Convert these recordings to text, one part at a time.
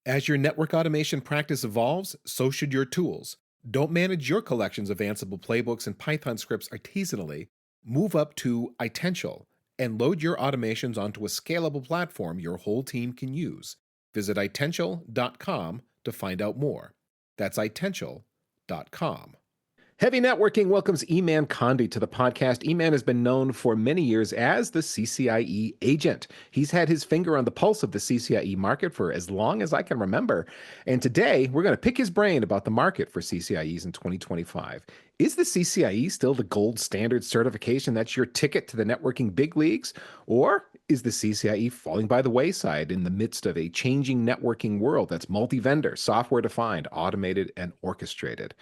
As your network automation practice evolves, so should your tools. Don't manage your collections of Ansible playbooks and Python scripts artisanally. Move up to Itential and load your automations onto a scalable platform your whole team can use. Visit itential.com to find out more. That's itential.com. Heavy Networking welcomes Eman Conde to the podcast. Eman has been known for many years as the CCIE agent. He's had his finger on the pulse of the CCIE market for as long as I can remember. And today, we're going to pick his brain about the market for CCIEs in 2025. Is the CCIE still the gold standard certification that's your ticket to the networking big leagues? Or is the CCIE falling by the wayside in the midst of a changing networking world that's multi-vendor, software-defined, automated, and orchestrated?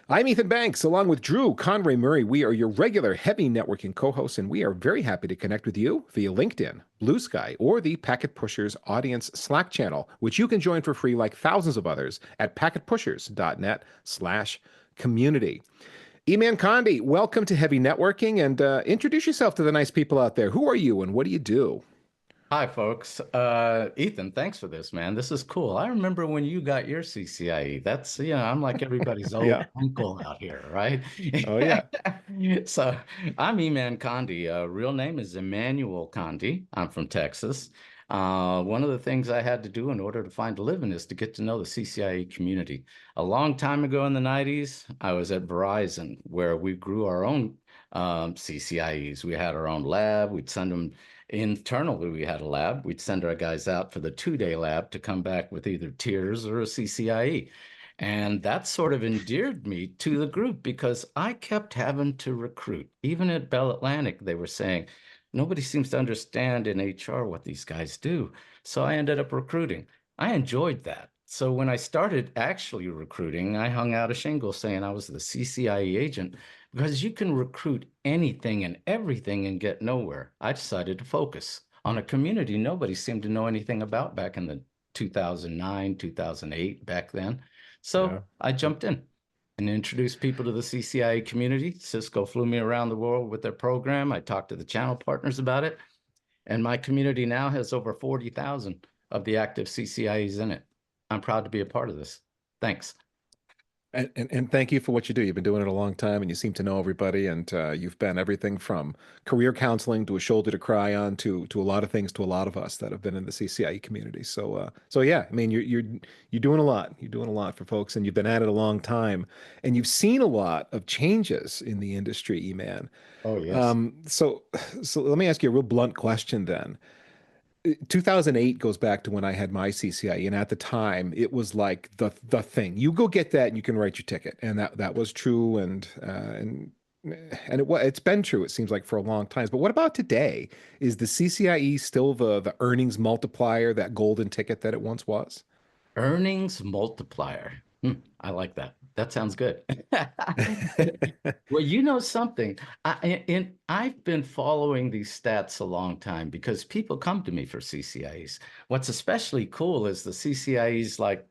I'm Ethan Banks, along with Drew Conway Murray. We are your regular heavy networking co-hosts, and we are very happy to connect with you via LinkedIn, Blue Sky, or the Packet Pushers audience Slack channel, which you can join for free like thousands of others at packetpushers.net/community. Eman Conde, welcome to Heavy Networking, and introduce yourself to the nice people out there. Who are you, and what do you do? Hi, folks. Ethan, thanks for this, man. This is cool. I remember when you got your CCIE. I'm like everybody's old Yeah. uncle out here, right? Oh, yeah. So I'm Eman Conde. Real name is Emmanuel Conde. I'm from Texas. One of the things I had to do in order to find a living is to get to know the CCIE community. A long time ago in the 90s, I was at Verizon, where we grew our own CCIEs. We had our own lab. We'd send them internally. We had a lab. We'd send our guys out for the 2-day lab to come back with either tiers or a CCIE. And that sort of endeared me to the group because I kept having to recruit. Even at Bell Atlantic, they were saying, nobody seems to understand in HR what these guys do. So I ended up recruiting. I enjoyed that. So when I started actually recruiting, I hung out a shingle saying I was the CCIE agent because you can recruit anything and everything and get nowhere. I decided to focus on a community nobody seemed to know anything about back in the 2009, 2008, back then. Yeah. So I jumped in and introduced people to the CCIE community. Cisco flew me around the world with their program. I talked to the channel partners about it. And my community now has over 40,000 of the active CCIEs in it. I'm proud to be a part of this. Thanks. And thank you for what you do. You've been doing it a long time, and you seem to know everybody. And you've been everything from career counseling to a shoulder to cry on to a lot of things to a lot of us that have been in the CCIE community. So yeah, I mean, you're doing a lot. You're doing a lot for folks, and you've been at it a long time, and you've seen a lot of changes in the industry, E-Man. Oh, yes. So let me ask you a real blunt question then. 2008 goes back to when I had my CCIE, and at the time it was like the thing. You go get that, and you can write your ticket, and that was true, and it's been true. It seems like for a long time. But what about today? Is the CCIE still the earnings multiplier, that golden ticket that it once was? Earnings multiplier. I like that. That sounds good. Well, you know something. I've been following these stats a long time because people come to me for CCIEs. What's especially cool is the CCIEs like,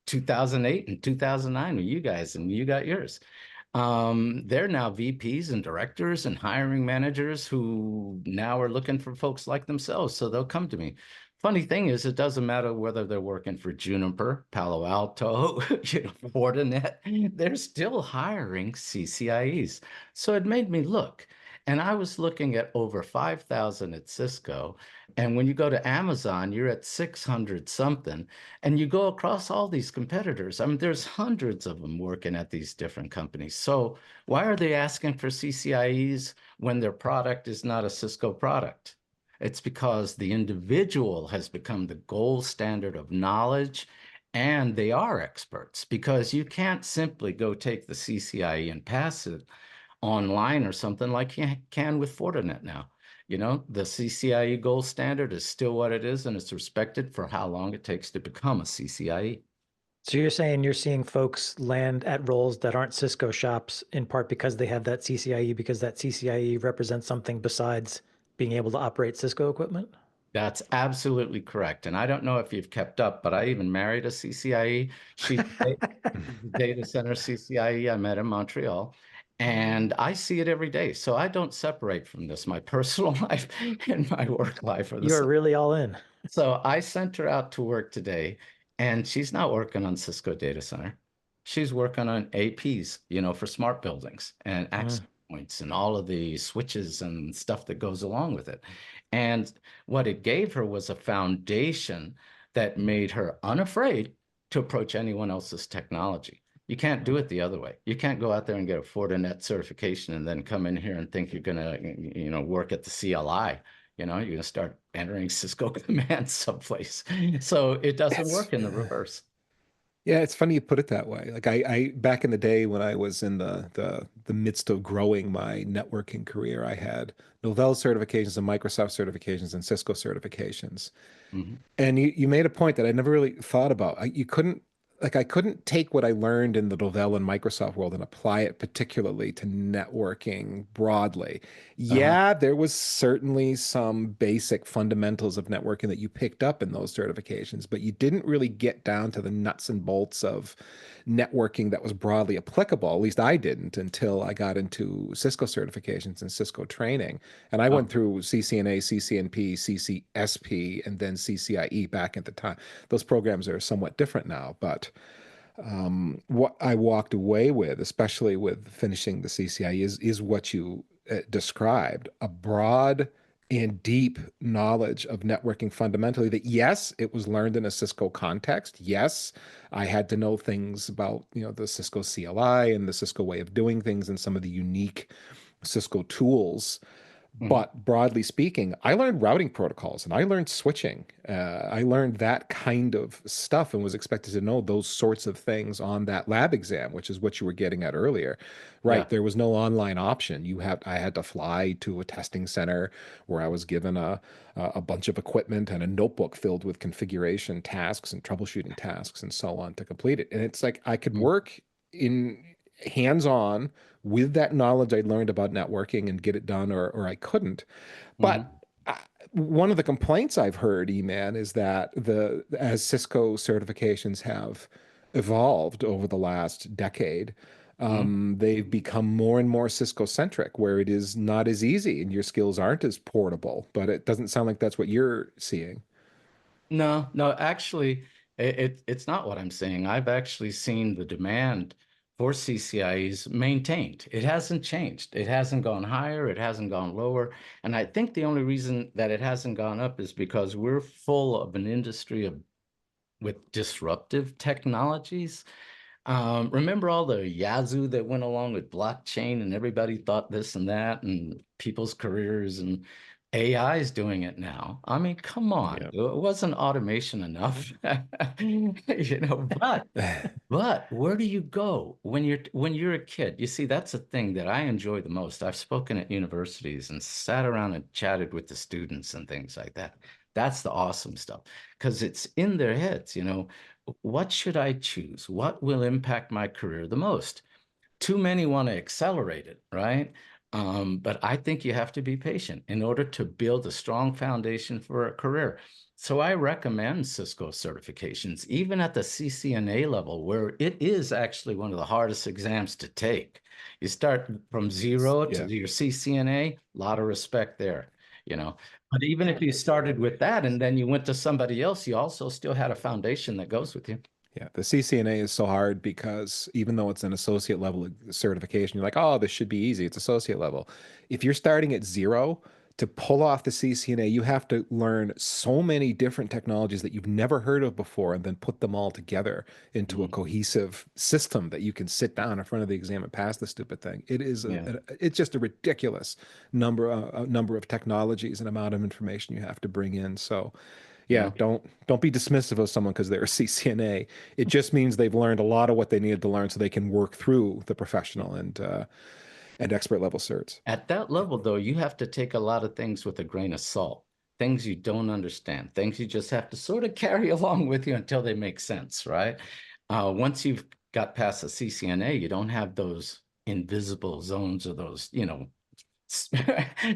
2008 and 2009 when you guys and you got yours. They're now VPs and directors and hiring managers who now are looking for folks like themselves. So they'll come to me. Funny thing is, it doesn't matter whether they're working for Juniper, Palo Alto, Fortinet, they're still hiring CCIEs. So it made me look. And I was looking at over 5,000 at Cisco. And when you go to Amazon, you're at 600 something. And you go across all these competitors. I mean, there's hundreds of them working at these different companies. So why are they asking for CCIEs when their product is not a Cisco product? It's because the individual has become the gold standard of knowledge and they are experts because you can't simply go take the CCIE and pass it online or something like you can with Fortinet now. The CCIE gold standard is still what it is and it's respected for how long it takes to become a CCIE. So you're saying you're seeing folks land at roles that aren't Cisco shops in part because they have that CCIE, because that CCIE represents something besides being able to operate Cisco equipment? That's absolutely correct. And I don't know if you've kept up, but I even married a CCIE. She's a data center CCIE I met in Montreal. And I see it every day. So I don't separate from this. My personal life and my work life are the You're same. really all in. So I sent her out to work today And she's not working on Cisco data center. She's working on APs, for smart buildings and access points and all of the switches and stuff that goes along with it. And what it gave her was a foundation that made her unafraid to approach anyone else's technology. You can't do it the other way. You can't go out there and get a Fortinet certification and then come in here and think you're going to, work at the CLI. You're going to start entering Cisco commands someplace. So it doesn't It's work in the reverse. Yeah, it's funny you put it that way. Like I back in the day when I was in the midst of growing my networking career, I had Novell certifications and Microsoft certifications and Cisco certifications. Mhm. And you made a point that I never really thought about. I couldn't take what I learned in the Novell and Microsoft world and apply it particularly to networking broadly. Uh-huh. Yeah, there was certainly some basic fundamentals of networking that you picked up in those certifications, but you didn't really get down to the nuts and bolts of networking that was broadly applicable. At least I didn't until I got into Cisco certifications and Cisco training. And I went Okay. through CCNA, CCNP, CCSP, and then CCIE back at the time. Those programs are somewhat different now, but what I walked away with, especially with finishing the CCIE, is what you described, a broad and deep knowledge of networking fundamentally that yes, it was learned in a Cisco context. Yes, I had to know things about, the Cisco CLI and the Cisco way of doing things and some of the unique Cisco tools. Mhm. But broadly speaking, I learned routing protocols and I learned switching. I learned that kind of stuff and was expected to know those sorts of things on that lab exam, which is what you were getting at earlier. Yeah. Right, there was no online option. I had to fly to a testing center where I was given a bunch of equipment and a notebook filled with configuration tasks and troubleshooting tasks and so on to complete it. And it's like I could Mhm. work in hands-on with that knowledge I learned about networking and get it done, or I couldn't. But Mhm. one of the complaints I've heard, Eman, is that as Cisco certifications have evolved over the last decade, Mhm. they've become more and more Cisco centric, where it is not as easy and your skills aren't as portable. But it doesn't sound like that's what you're seeing. No, no, actually, it's not what I'm saying. I've actually seen the demand for CCIEs maintained. It hasn't changed. It hasn't gone higher, it hasn't gone lower. And I think the only reason that it hasn't gone up is because we're full of an industry with disruptive technologies. Remember all the Yazoo that went along with blockchain and everybody thought this and that and people's careers and AI is doing it now. I mean, come on. Yeah. It wasn't automation enough. But where do you go when you're a kid? You see, that's the thing that I enjoy the most. I've spoken at universities and sat around and chatted with the students and things like that. That's the awesome stuff because it's in their heads. What should I choose? What will impact my career the most? Too many want to accelerate it, right? But I think you have to be patient in order to build a strong foundation for a career. So I recommend Cisco certifications, even at the CCNA level, where it is actually one of the hardest exams to take. You start from zero to Yeah. your CCNA, a lot of respect there, you know. But even if you started with that and then you went to somebody else, you also still had a foundation that goes with you. Yeah, the CCNA is so hard because even though it's an associate level certification, you're like, oh, this should be easy. It's associate level. If you're starting at zero, to pull off the CCNA, you have to learn so many different technologies that you've never heard of before and then put them all together into a Mm, cohesive system that you can sit down in front of the exam and pass the stupid thing. yeah. It's just a ridiculous number of technologies and amount of information you have to bring in. So yeah, Yeah. don't be dismissive of someone because they're a CCNA. It just means they've learned a lot of what they needed to learn so they can work through the professional and expert level certs. At that level, though, you have to take a lot of things with a grain of salt, things you don't understand, things you just have to sort of carry along with you until they make sense, right? Once you've got past the CCNA, you don't have those invisible zones or those,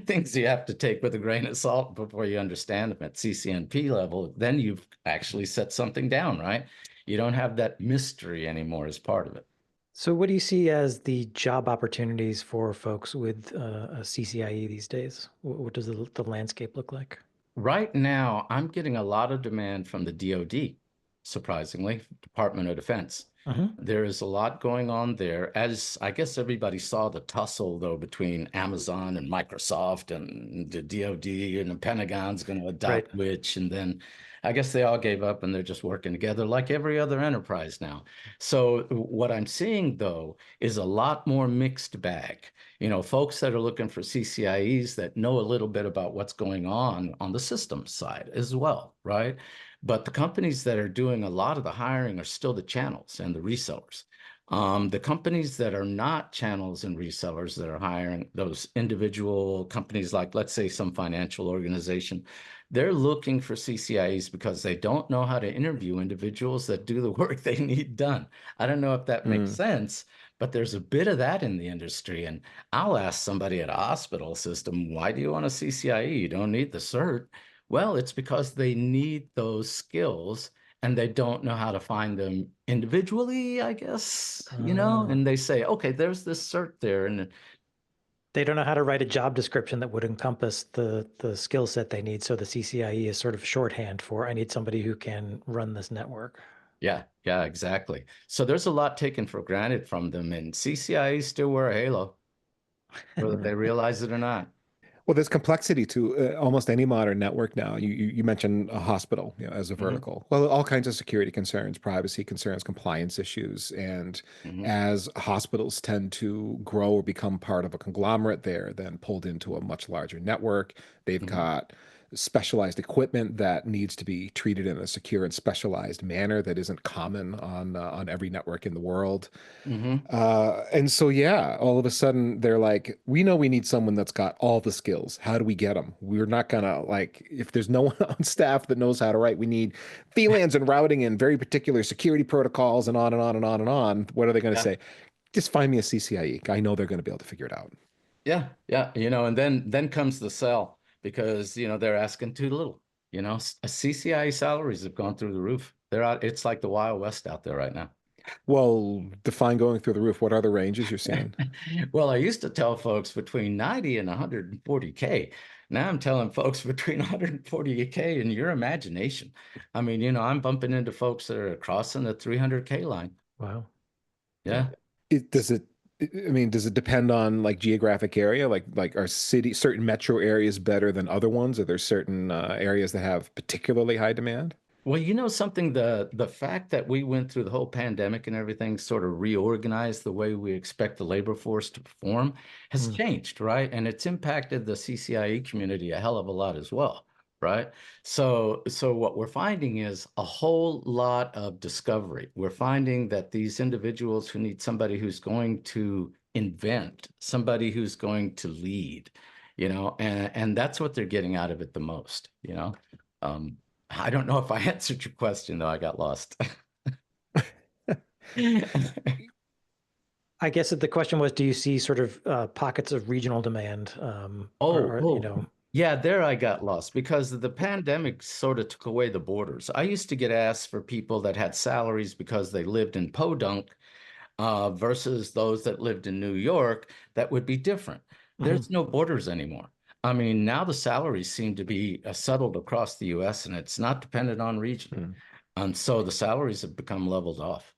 things you have to take with a grain of salt before you understand them at CCNP level. Then you've actually set something down, right? You don't have that mystery anymore as part of it. So, what do you see as the job opportunities for folks with a CCIE these days? What does the landscape look like? Right now, I'm getting a lot of demand from the DoD. surprisingly, Department of Defense. Mhm. There is a lot going on there. As I guess everybody saw the tussle, though, between Amazon and Microsoft and the DoD and the Pentagon's going to Right. adopt which. And then I guess they all gave up and they're just working together like every other enterprise now. So what I'm seeing, though, is a lot more mixed bag. Folks that are looking for CCIEs that know a little bit about what's going on the systems side as well, right? But the companies that are doing a lot of the hiring are still the channels and the resellers. The companies that are not channels and resellers that are hiring, those individual companies like, let's say, some financial organization, they're looking for CCIEs because they don't know how to interview individuals that do the work they need done. I don't know if that makes sense, but there's a bit of that in the industry. And I'll ask somebody at a hospital system, why do you want a CCIE? You don't need the cert. Well, it's because they need those skills and they don't know how to find them individually, I guess, and they say, okay, there's this cert there. And They don't know how to write a job description that would encompass the skill set they need. So the CCIE is sort of shorthand for, I need somebody who can run this network. yeah, exactly. So there's a lot taken for granted from them, and CCIEs still wear a halo, whether they realize it or not. Well, there's complexity to almost any modern network now. You mentioned a hospital, as a vertical. Well, all kinds of security concerns, privacy concerns, compliance issues, and as hospitals tend to grow or become part of a conglomerate, they're then pulled into a much larger network. They've got specialized equipment that needs to be treated in a secure and specialized manner that isn't common on every network in the world. And so, yeah, all of a sudden they're like, we know we need someone that's got all the skills. How do we get them? We're not gonna like, if there's no one on staff that knows how to write, we need VLANs and routing and very particular security protocols and on and on and on and on. What are they going to say? Just find me a CCIE. I know they're going to be able to figure it out. Yeah, and then comes the sell because they're asking too little. CCIE salaries have gone through the roof. They're out. It's like the Wild West out there right now. Well, define going through the roof. What are the ranges you're seeing? Well, I used to tell folks between 90 and 140K. Now I'm telling folks between 140K and your imagination. I mean, I'm bumping into folks that are crossing the 300K line. Wow. Yeah. Does it depend on like geographic area? Like are certain metro areas better than other ones? Are there certain areas that have particularly high demand? Well, something, the fact that we went through the whole pandemic and everything sort of reorganized the way we expect the labor force to perform has changed, right? And it's impacted the CCIE community a hell of a lot as well, right? So what we're finding is a whole lot of discovery. We're finding that these individuals who need somebody who's going to invent, somebody who's going to lead, and that's what they're getting out of it the most, I don't know if I answered your question, though. I got lost. I guess that the question was, do you see sort of pockets of regional demand? Yeah, there I got lost because the pandemic sort of took away the borders. I used to get asked for people that had salaries because they lived in Podunk versus those that lived in New York that would be different. There's no borders anymore. I mean, now the salaries seem to be settled across the U.S. and it's not dependent on region. And so the salaries have become leveled off.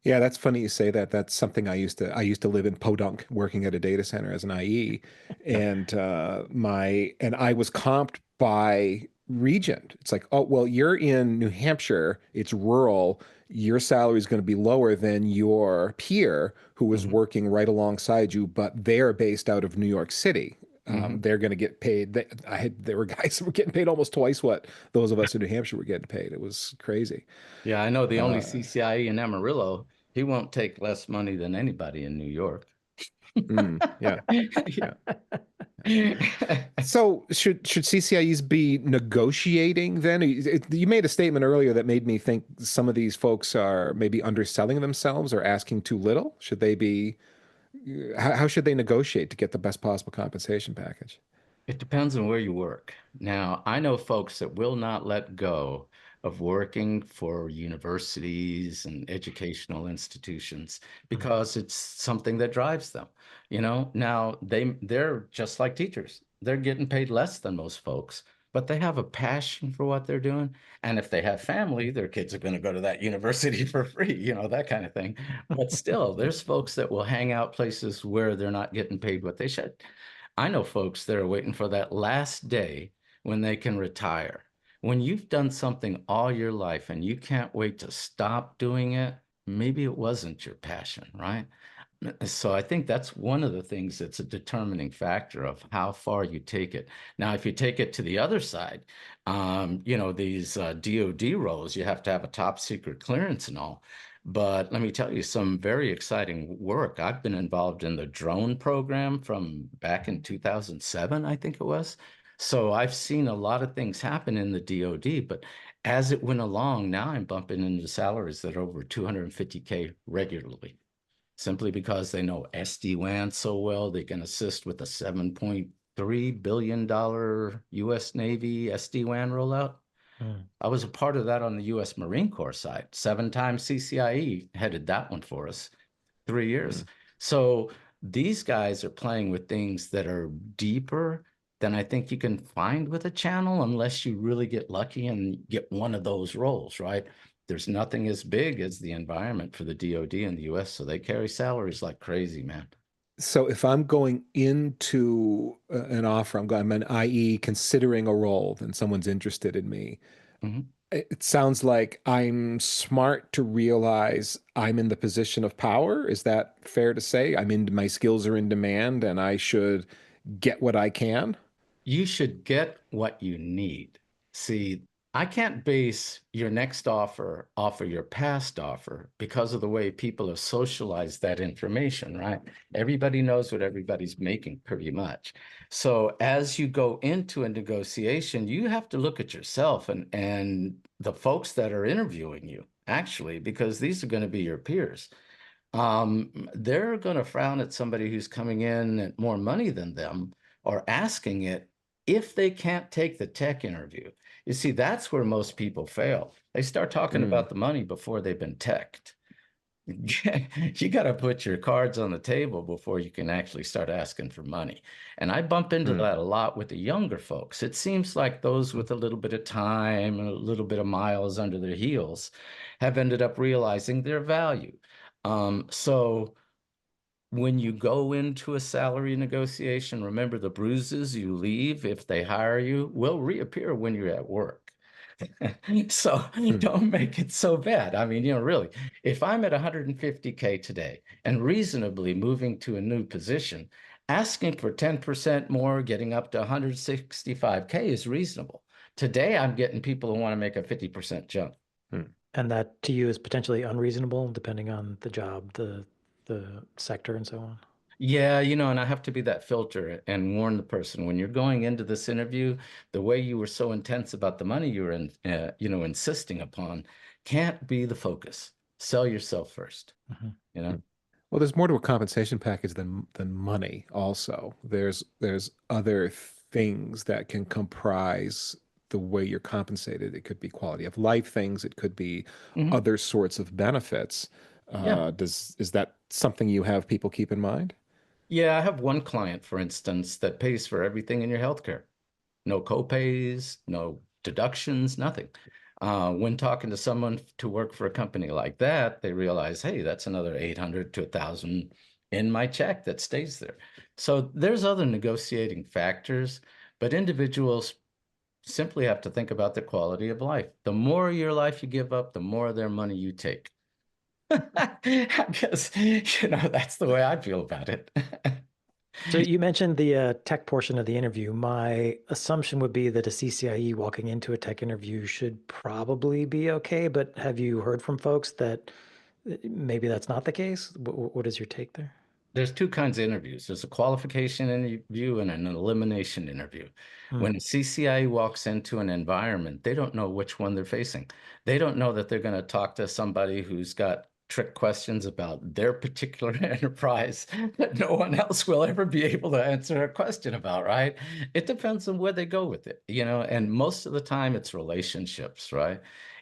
Yeah, that's funny you say that. That's something I used to live in Podunk working at a data center as an IE, and I was comped by region. It's like, oh, well, you're in New Hampshire, it's rural, your salary is going to be lower than your peer who is working right alongside you, but they're based out of New York City. They're going to get paid. There were guys that were getting paid almost twice what those of us in New Hampshire were getting paid. It was crazy. Yeah, I know the only CCIE in Amarillo, he won't take less money than anybody in New York. Yeah. So should CCIEs be negotiating then? You made a statement earlier that made me think some of these folks are maybe underselling themselves or asking too little. Should they be? How should they negotiate to get the best possible compensation package? It depends on where you work. Now, I know folks that will not let go of working for universities and educational institutions because it's something that drives them. Now they're just like teachers. They're getting paid less than most folks, but they have a passion for what they're doing. And if they have family, their kids are going to go to that university for free, that kind of thing. But still, there's folks that will hang out places where they're not getting paid what they should. I know folks that are waiting for that last day when they can retire. When you've done something all your life and you can't wait to stop doing it, maybe it wasn't your passion, right? So I think that's one of the things that's a determining factor of how far you take it. Now, if you take it to the other side, these DoD roles, you have to have a top secret clearance and all. But let me tell you some very exciting work. I've been involved in the drone program from back in 2007, I think it was. So I've seen a lot of things happen in the DoD, but as it went along, now I'm bumping into salaries that are over 250K regularly, simply because they know SD-WAN so well. They can assist with a $7.3 billion US Navy SD-WAN rollout. I was a part of that on the US Marine Corps side. 7 times CCIE headed that one for us, 3 years. So these guys are playing with things that are deeper than I think you can find with a channel, unless you really get lucky and get one of those roles, right? There's nothing as big as the environment for the DoD in the US, so they carry salaries like crazy, man. So if I'm going into an offer, I'm an IE considering a role, and someone's interested in me. Mhm. It sounds like I'm smart to realize I'm in the position of power. Is that fair to say? My skills are in demand and I should get what I can? You should get what you need. See, I can't base your next offer off of your past offer because of the way people have socialized that information, right? Everybody knows what everybody's making pretty much. So as you go into a negotiation, you have to look at yourself and the folks that are interviewing you, actually, because these are going to be your peers. They're going to frown at somebody who's coming in at more money than them or asking it if they can't take the tech interview. You see, that's where most people fail. They start talking Mm, about the money before they've been teched. You got to put your cards on the table before you can actually start asking for money. And I bump into mm. that a lot with the younger folks. It seems like those with a little bit of time and a little bit of miles under their heels have ended up realizing their value. So when you go into a salary negotiation, remember the bruises you leave if they hire you will reappear when you're at work. So Hmm. don't make it so bad. I mean, really, if I'm at 150K today and reasonably moving to a new position, asking for 10% more, getting up to 165K is reasonable. Today, I'm getting people who want to make a 50% jump. Hmm. And that to you is potentially unreasonable depending on the job, the sector and so on. Yeah, and I have to be that filter and warn the person when you're going into this interview, the way you were so intense about the money you were insisting upon can't be the focus. Sell yourself first, Mhm. you Hmm. know? Well, there's more to a compensation package than money also. There's other things that can comprise the way you're compensated. It could be quality of life things, it could be Mhm. other sorts of benefits. Yeah. Is that something you have people keep in mind? Yeah, I have one client, for instance, that pays for everything in your healthcare. No copays, no deductions, nothing. When talking to someone to work for a company like that, they realize, hey, that's another 800 to 1,000 in my check that stays there. So there's other negotiating factors, but individuals simply have to think about the quality of life. The more your life you give up, the more of their money you take. I guess, that's the way I feel about it. So you mentioned the tech portion of the interview. My assumption would be that a CCIE walking into a tech interview should probably be okay, but have you heard from folks that maybe that's not the case? What is your take there? There's two kinds of interviews. There's a qualification interview and an elimination interview. Hmm. When a CCIE walks into an environment, they don't know which one they're facing. They don't know that they're going to talk to somebody who's got trick questions about their particular enterprise that no one else will ever be able to answer a question about, right? It depends on where they go with it, and most of the time it's relationships, right?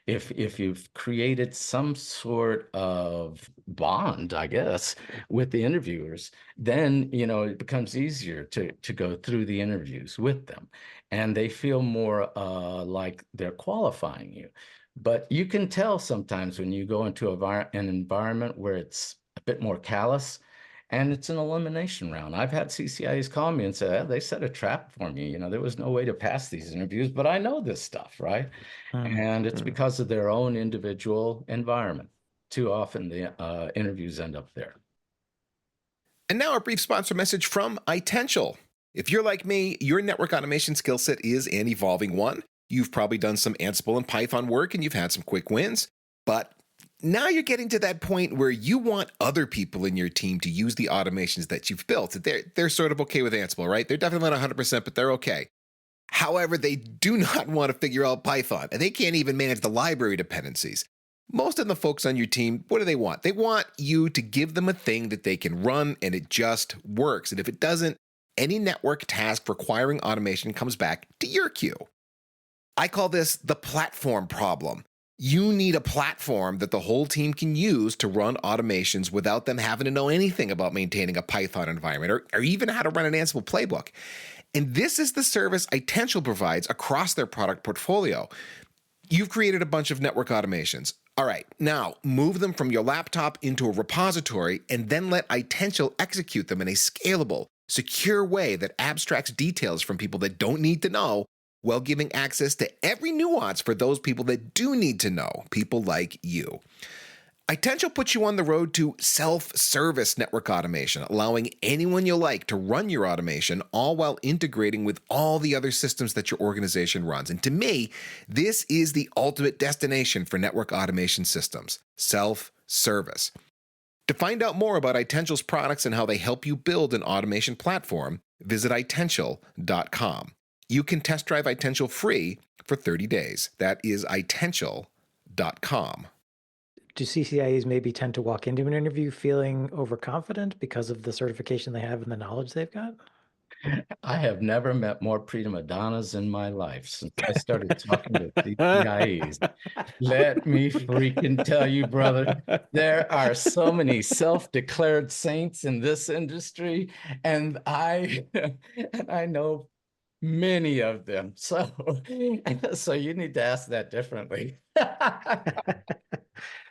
If you've created some sort of bond, I guess, with the interviewers, then it becomes easier to go through the interviews with them, and they feel more like they're qualifying you. But you can tell sometimes when you go into an environment where it's a bit more callous, and it's an elimination round. I've had CCIEs call me and say, they set a trap for me. There was no way to pass these interviews, but I know this stuff, right? And it's because of their own individual environment. Too often the interviews end up there. And now a brief sponsor message from iTential. If you're like me, your network automation skill set is an evolving one. You've probably done some Ansible and Python work and you've had some quick wins, but now you're getting to that point where you want other people in your team to use the automations that you've built. They're sort of okay with Ansible, right? They're definitely not 100%, but they're okay. However, they do not want to figure out Python, and they can't even manage the library dependencies. Most of the folks on your team, what do they want? They want you to give them a thing that they can run and it just works. And if it doesn't, any network task requiring automation comes back to your queue. I call this the platform problem. You need a platform that the whole team can use to run automations without them having to know anything about maintaining a Python environment or even how to run an Ansible playbook. And this is the service iTential provides across their product portfolio. You've created a bunch of network automations. All right, now move them from your laptop into a repository and then let iTential execute them in a scalable, secure way that abstracts details from people that don't need to know, while giving access to every nuance for those people that do need to know, people like you. iTential puts you on the road to self-service network automation, allowing anyone you like to run your automation, all while integrating with all the other systems that your organization runs. And to me, this is the ultimate destination for network automation systems, self-service. To find out more about iTential's products and how they help you build an automation platform, visit iTential.com. You can test drive iTential free for 30 days. That is iTential.com. Do CCIEs maybe tend to walk into an interview feeling overconfident because of the certification they have and the knowledge they've got? I have never met more prima donnas in my life since I started talking to CCIEs. Let me freaking tell you, brother, there are so many self-declared saints in this industry, and I know many of them. So you need to ask that differently.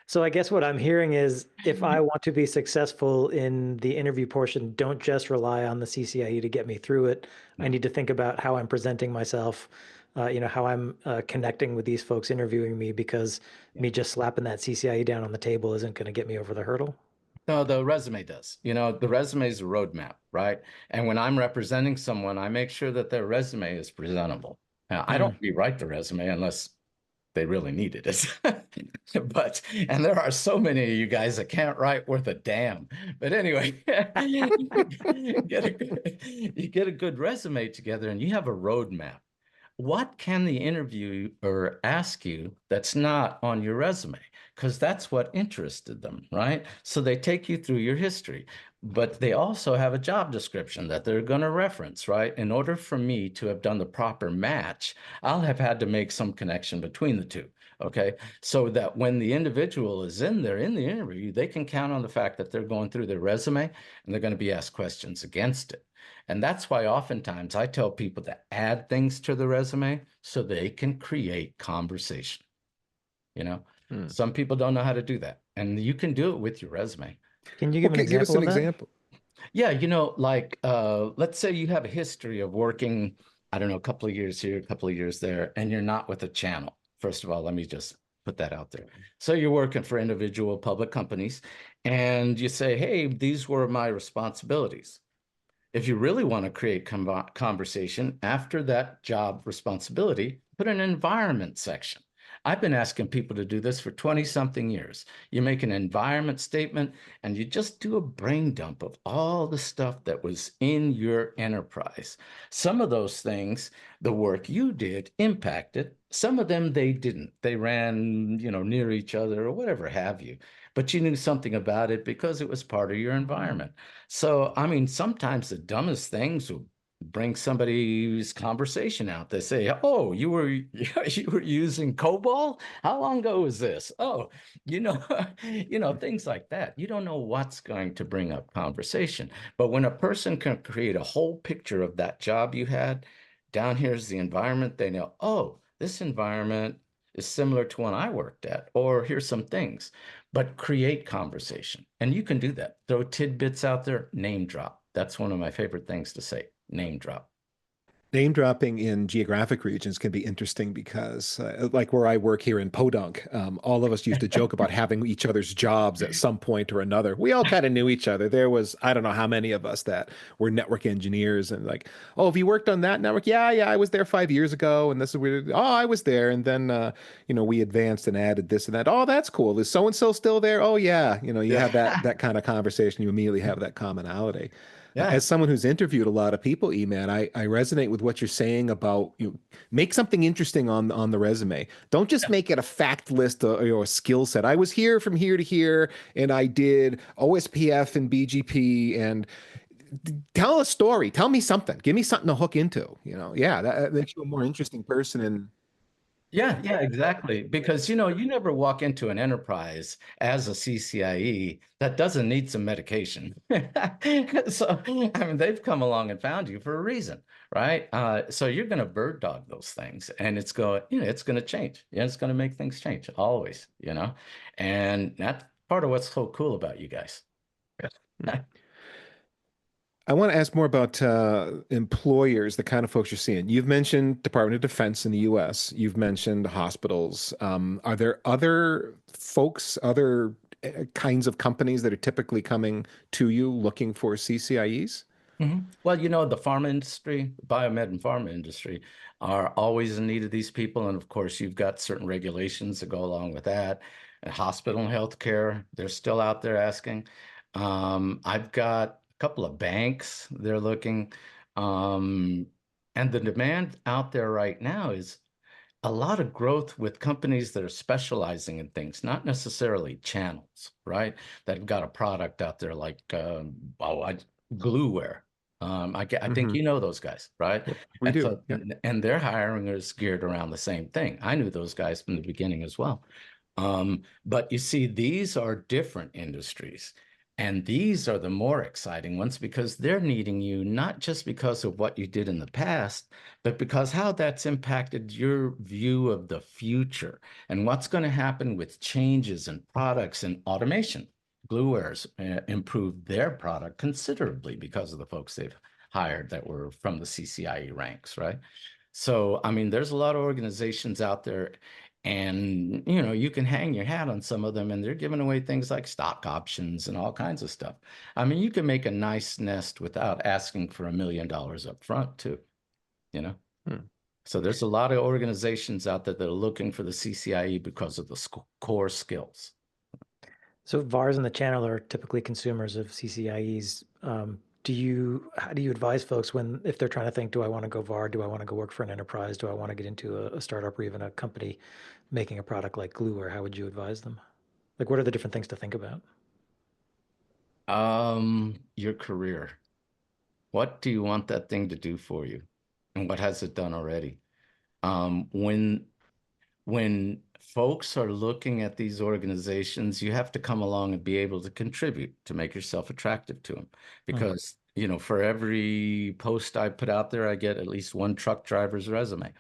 So I guess what I'm hearing is if I want to be successful in the interview portion, don't just rely on the CCIE to get me through it. I need to think about how I'm presenting myself, how I'm connecting with these folks interviewing me, because me just slapping that CCIE down on the table isn't going to get me over the hurdle. No, the resume does. The resume is a roadmap, right? And when I'm representing someone, I make sure that their resume is presentable. Now, I don't rewrite the resume unless they really needed it. And there are so many of you guys that can't write worth a damn. But anyway, you get a good resume together and you have a roadmap. What can the interviewer ask you that's not on your resume? Because that's what interested them, right? So they take you through your history, but they also have a job description that they're going to reference, right? In order for me to have done the proper match, I'll have had to make some connection between the two, okay? So that when the individual is in the interview, they can count on the fact that they're going through their resume and they're going to be asked questions against it. And that's why oftentimes I tell people to add things to the resume so they can create conversation. Some people don't know how to do that, and you can do it with your resume. Can you give an example? Give us an example. Yeah, like let's say you have a history of working, I don't know, a couple of years here, a couple of years there, and you're not with a channel. First of all, let me just put that out there. So you're working for individual public companies, and you say, hey, these were my responsibilities. If you really want to create conversation after that job responsibility, put an environment section. I've been asking people to do this for 20-something years. You make an environment statement and you just do a brain dump of all the stuff that was in your enterprise. Some of those things, the work you did impacted. Some of them they didn't. They ran, near each other or whatever have you. But you knew something about it because it was part of your environment. So, sometimes the dumbest things will bring somebody's conversation out. They say, "Oh, you were you were using COBOL? How long ago was this? Oh, you know, things like that. You don't know what's going to bring up conversation. But when a person can create a whole picture of that job you had, down here's the environment, they know, oh, this environment is similar to one I worked at, or here's some things, but create conversation. And you can do that. Throw tidbits out there, name drop. That's one of my favorite things to say, name drop. Name dropping in geographic regions can be interesting because, like where I work here in Podunk, all of us used to joke about having each other's jobs at some point or another. We all kind of knew each other. There was, I don't know how many of us that were network engineers and like, oh, have you worked on that network? Yeah, yeah, I was there 5 years ago, and this is weird. Oh, I was there, and then we advanced and added this and that. Oh, that's cool. Is so and so still there? Oh, yeah. You have that kind of conversation. You immediately have that commonality. Yeah. As someone who's interviewed a lot of people, Eman, I resonate with what you're saying about make something interesting on the resume. Don't just make it a fact list or a skill set. I was here from here to here, and I did OSPF and BGP, and tell a story. Tell me something. Give me something to hook into. Yeah, that makes you a more interesting person. And Yeah, exactly. Because you never walk into an enterprise as a CCIE that doesn't need some medication. So, I mean, they've come along and found you for a reason, right? So you're going to bird dog those things, and it's going to change. Yeah, it's going to make things change always, and that's part of what's so cool about you guys. I want to ask more about employers, the kind of folks you're seeing. You've mentioned Department of Defense in the U.S. You've mentioned hospitals. Are there other folks, other kinds of companies that are typically coming to you looking for CCIEs? Well, the pharma industry, biomed and pharma industry are always in need of these people. And of course, you've got certain regulations that go along with that. And hospital and healthcare, they're still out there asking. I've got a couple of banks, they're looking. Um, and the demand out there right now is a lot of growth with companies that are specializing in things, not necessarily channels, right? That have got a product out there like glueware. I think Hmm. those guys, right? Yep, we And do. so, Yeah. and their hiring is geared around the same thing. I knew those guys from the beginning as well. But you see, these are different industries. And these are the more exciting ones because they're needing you not just because of what you did in the past, but because how that's impacted your view of the future and what's going to happen with changes in products and automation. Blueware's improved their product considerably because of the folks they've hired that were from the CCIE ranks, right? So, I mean, there's a lot of organizations out there, and you can hang your hat on some of them, and they're giving away things like stock options and all kinds of stuff. I mean, you can make a nice nest without asking for $1 million up front, too, you know? Hmm. So there's a lot of organizations out there that are looking for the CCIE because of the core skills. So VARs in the channel are typically consumers of CCIEs. How do you advise folks if they're trying to think, do I want to go VAR? Do I want to go work for an enterprise? Do I want to get into a startup or even a company making a product like Glueware? How would you advise them? Like, what are the different things to think about? Your career. What do you want that thing to do for you? And what has it done already? Um, when when folks are looking at these organizations, you have to come along and be able to contribute to make yourself attractive to them. Hmm. Because, for every post I put out there, I get at least one truck driver's resume,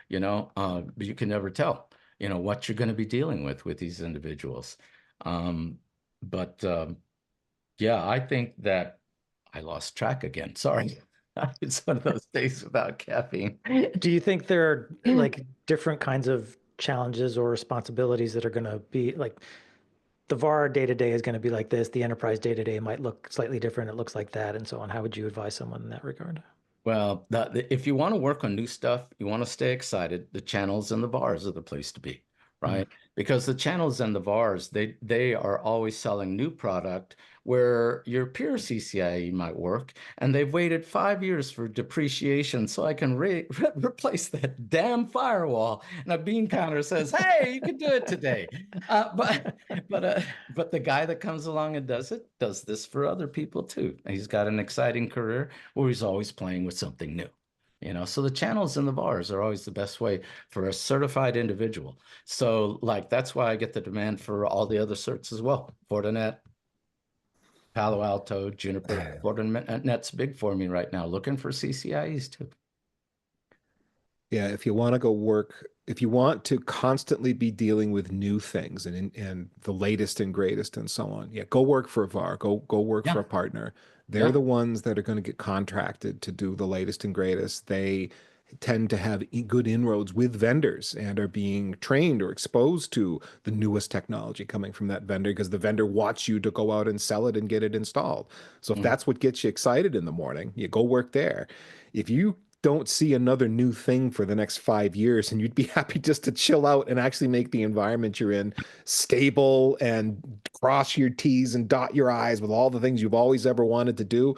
but you can never tell, what you're going to be dealing with these individuals. Um, but yeah, I think that I lost track again. Sorry. It's one of those days without caffeine. Do you think there are like different kinds of challenges or responsibilities that are going to be like the VAR day to day is going to be like this, the enterprise day to day might look slightly different, it looks like that, and so on. How would you advise someone in that regard? Well, if you want to work on new stuff, you want to stay excited, the channels and the bars are the place to be, right? Because the channels and the VARs, they are always selling new product where your peer CCIE might work, and they've waited 5 years for depreciation so I can replace that damn firewall. And a bean counter says, "Hey, you can do it today." But the guy that comes along and does this for other people too. He's got an exciting career where he's always playing with something new. So the channels and the VARs are always the best way for a certified individual. So like that's why I get the demand for all the other certs as well. Fortinet, Palo Alto, Juniper. Fortinet's big for me right now, looking for CCIEs too. Yeah, if you want to go work, if you want to constantly be dealing with new things and the latest and greatest and so on, yeah, go work for a VAR, go work for Yeah, a partner. They're yeah. the ones that are going to get contracted to do the latest and greatest. They tend to have good inroads with vendors and are being trained or exposed to the newest technology coming from that vendor because the vendor wants you to go out and sell it and get it installed. So if Mhm. that's what gets you excited in the morning, you go work there. If you don't see another new thing for the next 5 years, and you'd be happy just to chill out and actually make the environment you're in stable and cross your T's and dot your I's with all the things you've always ever wanted to do,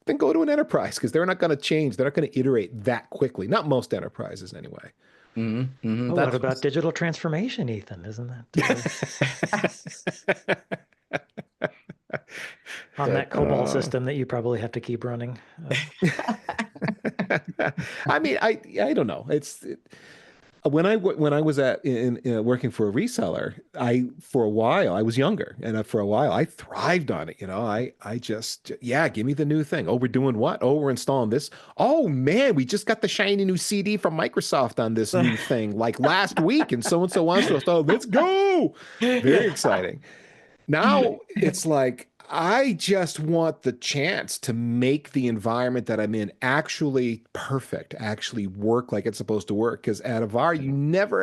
then go to an enterprise because they're not going to change. They're not going to iterate that quickly. Not most enterprises, anyway. Oh, what That's about digital transformation, Ethan? Isn't that on that COBOL system that you probably have to keep running? I mean, I don't know. When I was in working for a reseller, I for a while I was younger, and for a while I thrived on it. I just, yeah, give me the new thing. Oh, we're doing what? Oh, we're installing this. Oh man, we just got the shiny new CD from Microsoft on this new thing like last week, and so wants to install. Let's go! Very exciting. Now it's like I just want the chance to make the environment that I'm in actually perfect, actually work like it's supposed to work. Because at Avar,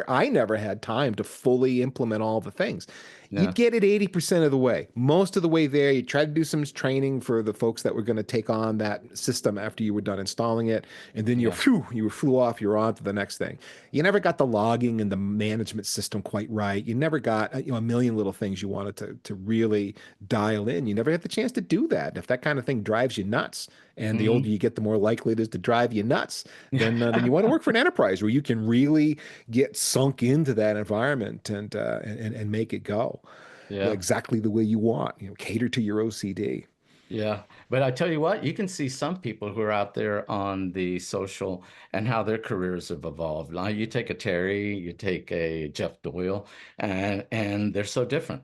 I never had time to fully implement all the things. Yeah, You'd get it 80% of the way. Most of the way there, you try to do some training for the folks that were going to take on that system after you were done installing it. And then yeah. you flew off, you're on to the next thing. You never got the logging and the management system quite right. You never got a million little things you wanted to really dial in. You never had the chance to do that. If that kind of thing drives you nuts, and the older Mhm. you get, the more likely it is to drive you nuts, then you want to work for an enterprise where you can really get sunk into that environment and make it go Yeah. exactly the way you want. Cater to your OCD. Yeah, but I tell you what, you can see some people who are out there on the social and how their careers have evolved. Now, you take a Terry, you take a Jeff Doyle, and they're so different.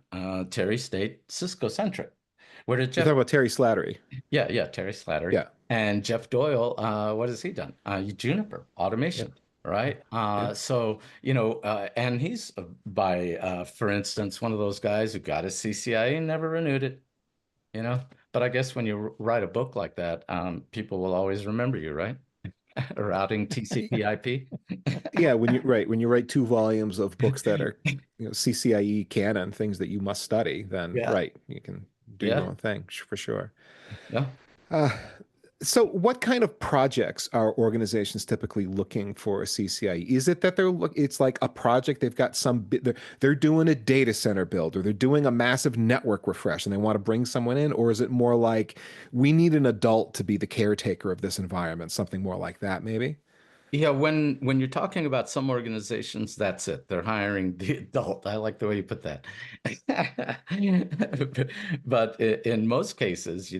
Terry stayed Cisco centric. Where did You're Jeff? talking about Terry Slattery. Yeah, Terry Slattery. Yeah. And Jeff Doyle, what has he done? Juniper Yep. automation, right? Yeah. And he's for instance, one of those guys who got his CCIE and never renewed it. you know. But I guess when you write a book like that, people will always remember you, right? Routing TCP/IP. Yeah, when you write 2 volumes of books that are, CCIE canon, things that you must study, then Yeah, right, you can do your yeah, own thing for sure. yeah. Uh, so what kind of projects are organizations typically looking for a CCIE? Is it that it's like a project they've got they're doing a data center build, or they're doing a massive network refresh and they want to bring someone in, or is it more like we need an adult to be the caretaker of this environment, something more like that maybe? Yeah, when you're talking about some organizations, that's it. They're hiring the adult. I like the way you put that. But in most cases,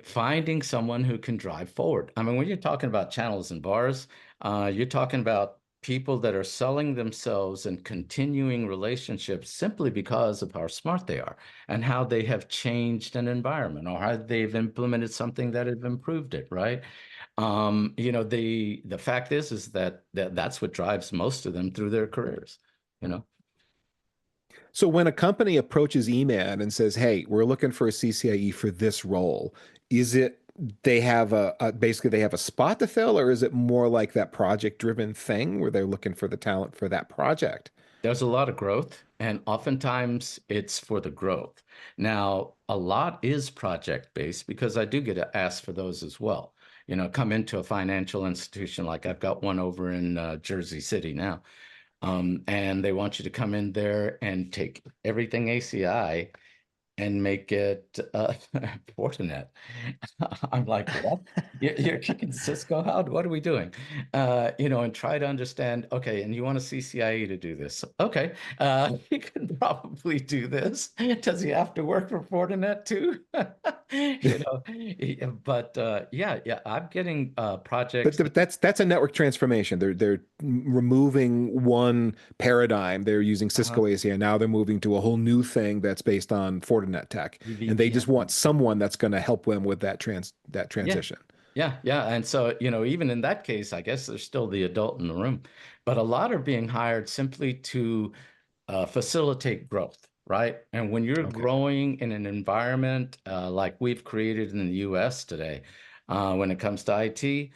finding someone who can drive forward. I mean, when you're talking about channels and bars, you're talking about people that are selling themselves and continuing relationships simply because of how smart they are and how they have changed an environment or how they've implemented something that have improved it, right? The fact is that's what drives most of them through their careers, you know. So when a company approaches Eman and says, "Hey, we're looking for a CCIE for this role," is it they have basically they have a spot to fill, or is it more like that project-driven thing where they're looking for the talent for that project? There's a lot of growth, and oftentimes it's for the growth. Now, a lot is project based because I do get asked for those as well. come into a financial institution like I've got one over in Jersey City now. And they want you to come in there and take everything ACI and make it Fortinet. I'm like, what? You're kicking Cisco out? What are we doing? And try to understand, okay, and you want a CCIE to do this. Okay, he can probably do this. Does he have to work for Fortinet too? Yeah, I'm getting projects. But that's a network transformation. They're removing one paradigm. They're using Uh-huh. Cisco ACI. Now they're moving to a whole new thing that's based on Fortinet tech, and they just want VPN. someone that's going to help them with that Yeah. transition. Yeah. And so, even in that case, I guess there's still the adult in the room, but a lot are being hired simply to facilitate growth, right? And when you're Okay. growing in an environment like we've created in the US today, when it comes to IT,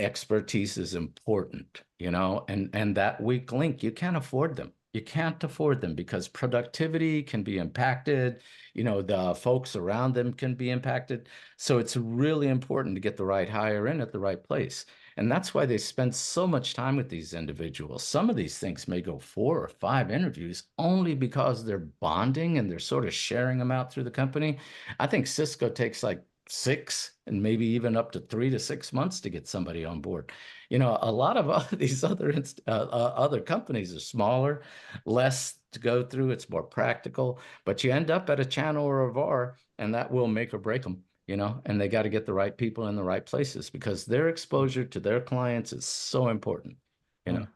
expertise is important, and that weak link, you can't afford them. You can't afford them because productivity can be impacted, the folks around them can be impacted. So it's really important to get the right hire in at the right place. And that's why they spend so much time with these individuals. Some of these things may go 4 or 5 interviews only because they're bonding and they're sort of sharing them out through the company. I think Cisco takes like 6 and maybe even up to 3 to 6 months to get somebody on board. A lot of these other companies are smaller, less to go through. It's more practical, but you end up at a channel or a VAR, and that will make or break them. And they got to get the right people in the right places because their exposure to their clients is so important. You know, Mm.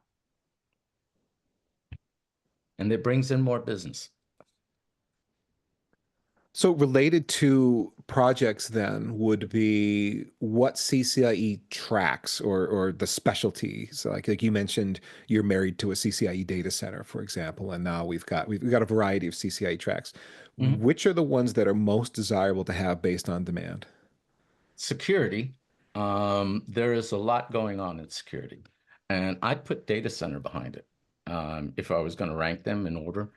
and it brings in more business. So related to projects then would be what CCIE tracks or the specialties. Like you mentioned, you're married to a CCIE data center, for example, and now we've got a variety of CCIE tracks. Mhm. Which are the ones that are most desirable to have based on demand? Security, there is a lot going on in security, and I'd put data center behind it if I was going to rank them in order.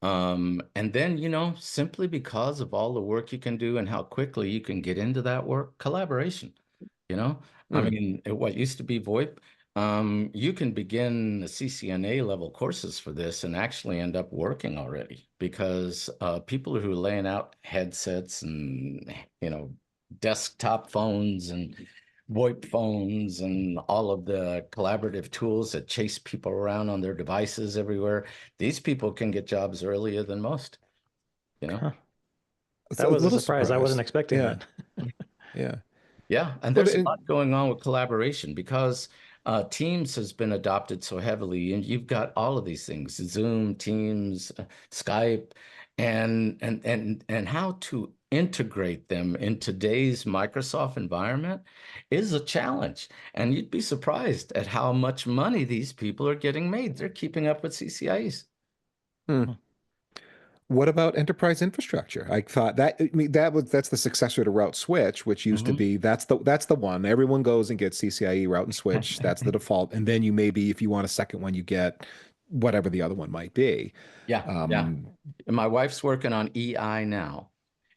And then, simply because of all the work you can do and how quickly you can get into that work, collaboration, you know, I Hmm. mean, what used to be VoIP, you can begin the CCNA level courses for this and actually end up working already because people who are laying out headsets and, desktop phones and VoIP phones and all of the collaborative tools that chase people around on their devices everywhere. These people can get jobs earlier than most, you know? Huh. It's That a was a little surprise. I wasn't surprised. expecting Yeah, that. yeah. Yeah, and Well, there's a lot going on with collaboration because Teams has been adopted so heavily, and you've got all of these things: Zoom, Teams, Skype, and how to integrate them in today's Microsoft environment is a challenge. And you'd be surprised at how much money these people are getting made. They're keeping up with CCIEs. hmm. What about enterprise infrastructure? I thought that I mean that's the successor to route switch, which used to Mhm. be that's the one. Everyone goes and gets CCIE route and switch. That's the default. And then you maybe if you want a second one, you get whatever the other one might be. Yeah. Um, And my wife's working on EI now.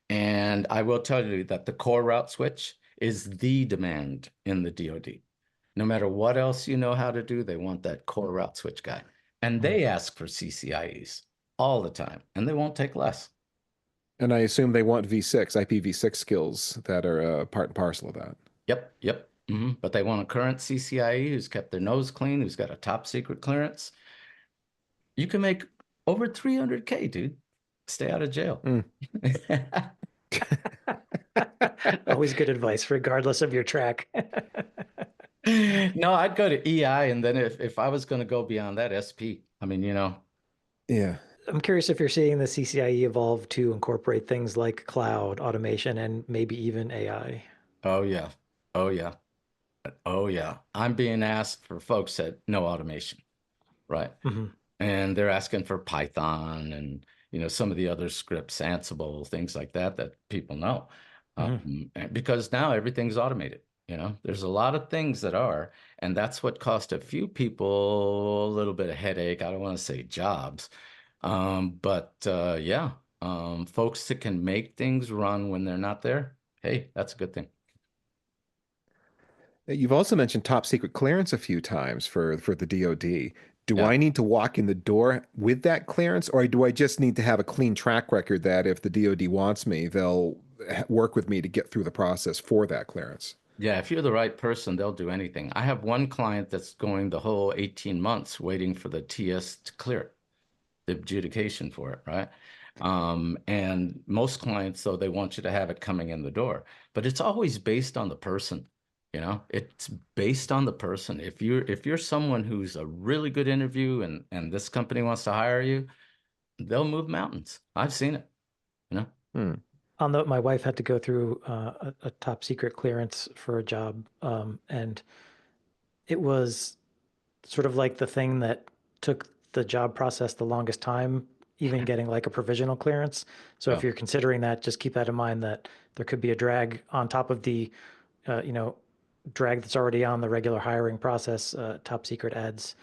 And I will tell you that the core route switch is the demand in the DoD. No matter what else you know how to do, they want that core route switch guy. And Mm. they ask for CCIEs all the time, and they won't take less. and I assume they want V6, IPv6 skills that are part and parcel of that. Yep. But they want a current CCIE who's kept their nose clean, who's got a top secret clearance. You can make over 300K, dude. Stay out of jail. Mm. Always good advice, regardless of your track. No, I'd go to EI, and then if I was going to go beyond that, SP. I mean, Yeah. I'm curious if you're seeing the CCIE evolve to incorporate things like cloud, automation, and maybe even AI. oh yeah, oh yeah, oh yeah. I'm being asked for folks that know automation, right? Hmm. And they're asking for Python and some of the other scripts, Ansible, things like that that people know, Hmm. and because now everything's automated. There's a lot of things that are, and that's what cost a few people a little bit of headache. I don't want to say jobs, but yeah, folks that can make things run when they're not there. Hey, that's a good thing. You've also mentioned top secret clearance a few times for the DoD. Do Yeah. I need to walk in the door with that clearance, or do I just need to have a clean track record that if the DoD wants me, they'll work with me to get through the process for that clearance? Yeah, if you're the right person, they'll do anything. I have one client that's going the whole 18 months waiting for the TS to clear it, the adjudication for it, right? And most clients, though, they want you to have it coming in the door, but it's always based on the person. It's based on the person. If you're someone who's a really good interview and this company wants to hire you, they'll move mountains. I've seen it, you know. Hmm. I'll note my wife had to go through a top secret clearance for a job, and it was sort of like the thing that took the job process the longest time, even getting like a provisional clearance. So if Yeah. you're considering that, just keep that in mind that there could be a drag on top of the, you know, drag that's already on the regular hiring process. Top secret adds